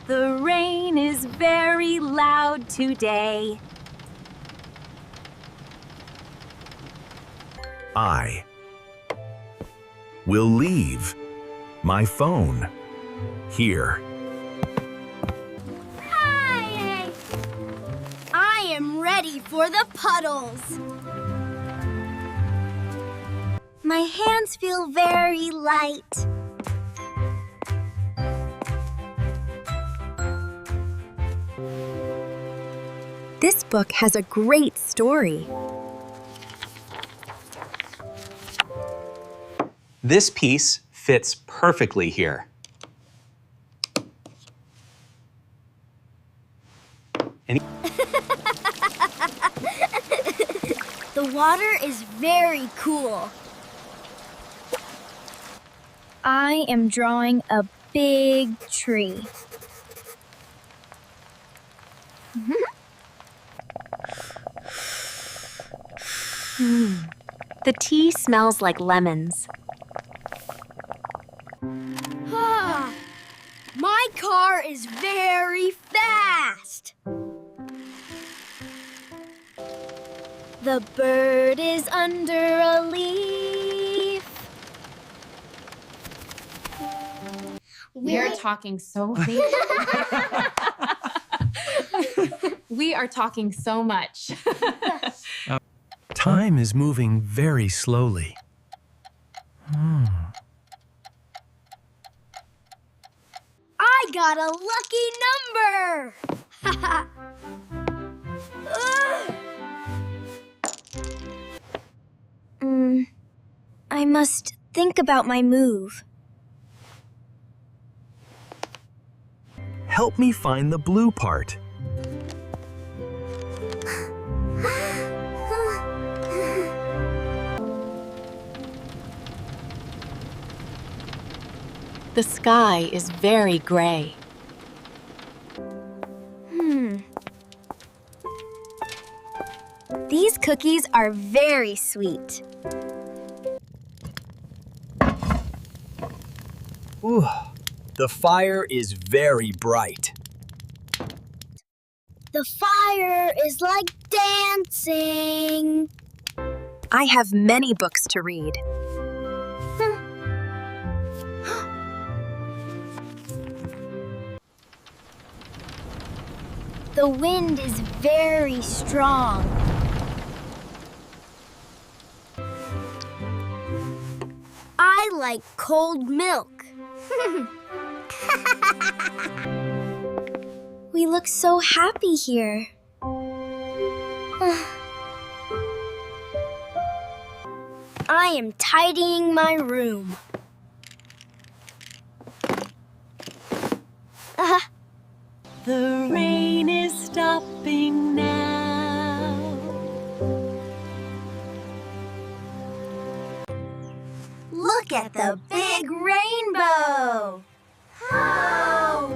The rain is very loud today. I will leave my phone here. Hi! I am ready for the puddles. My hands feel very light. This book has a great story. This piece fits perfectly here. The water is very cool. I am drawing a big tree. The tea smells like lemons. My car is very fast. The bird is under a leaf. We are talking so We are talking so much. Time is moving very slowly. I got a lucky number. I must think about my move. Help me find the blue part. The sky is very gray. These cookies are very sweet. Ooh, the fire is very bright. The fire is like dancing. I have many books to read. The wind is very strong. I like cold milk. We look so happy here. I am tidying my room. The rain is stopping now. Look at the big rainbow! Oh!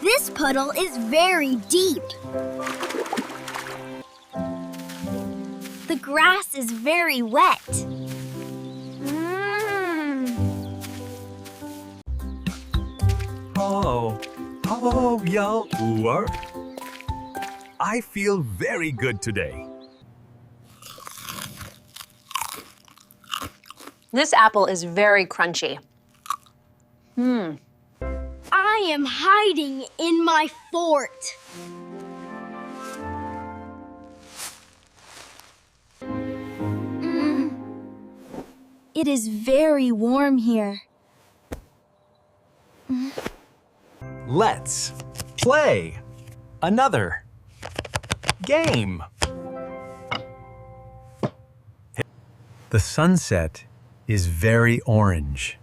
This puddle is very deep. The grass is very wet. Oh, y'all. I feel very good today. This apple is very crunchy. I am hiding in my fort. It is very warm here. Let's play another game. The sunset is very orange.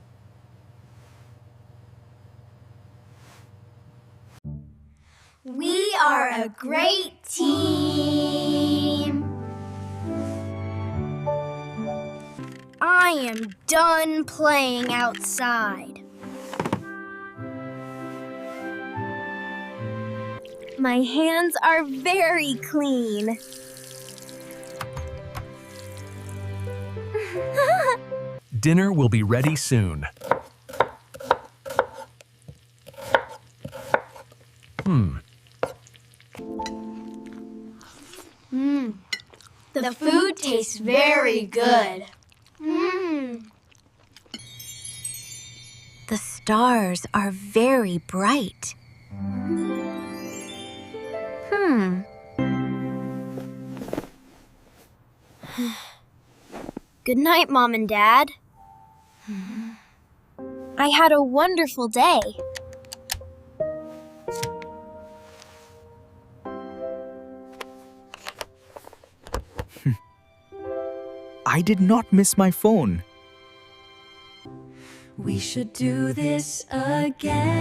We are a great team. I am done playing outside. My hands are very clean. Dinner will be ready soon. The food tastes very good. The stars are very bright. Good night, Mom and Dad. I had a wonderful day. I did not miss my phone. We should do this again.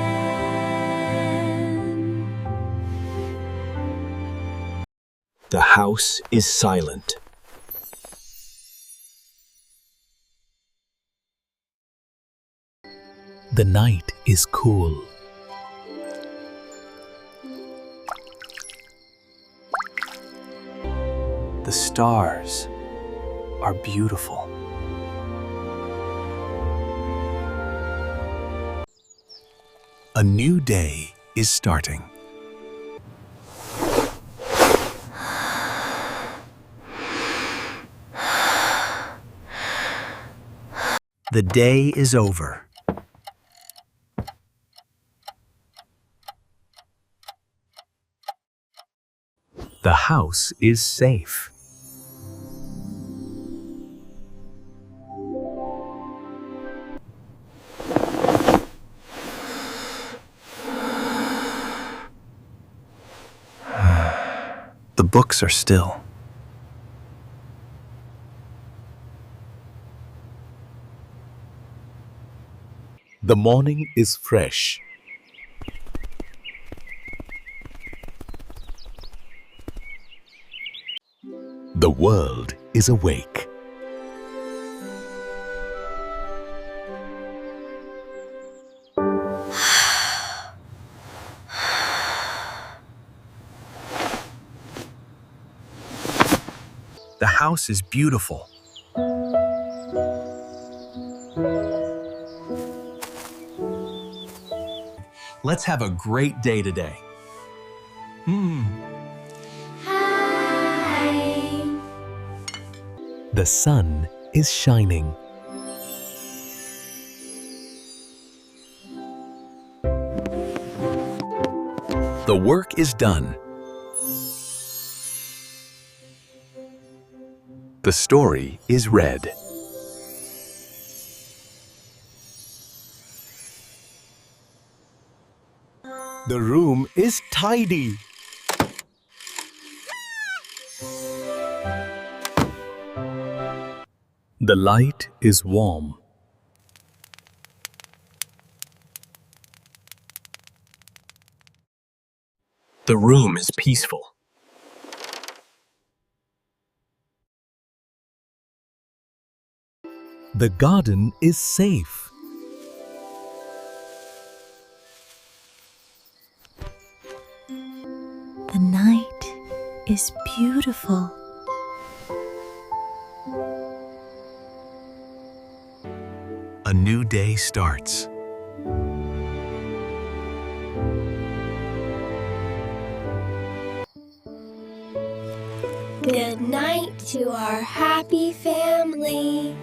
The house is silent. The night is cool. The stars are beautiful. A new day is starting. The day is over. The house is safe. The books are still. The morning is fresh. The world is awake. The house is beautiful. Let's have a great day today. The sun is shining. The work is done. The story is read. The room is tidy. The light is warm. The room is peaceful. The garden is safe. The night is beautiful. A new day starts. Good night to our happy family.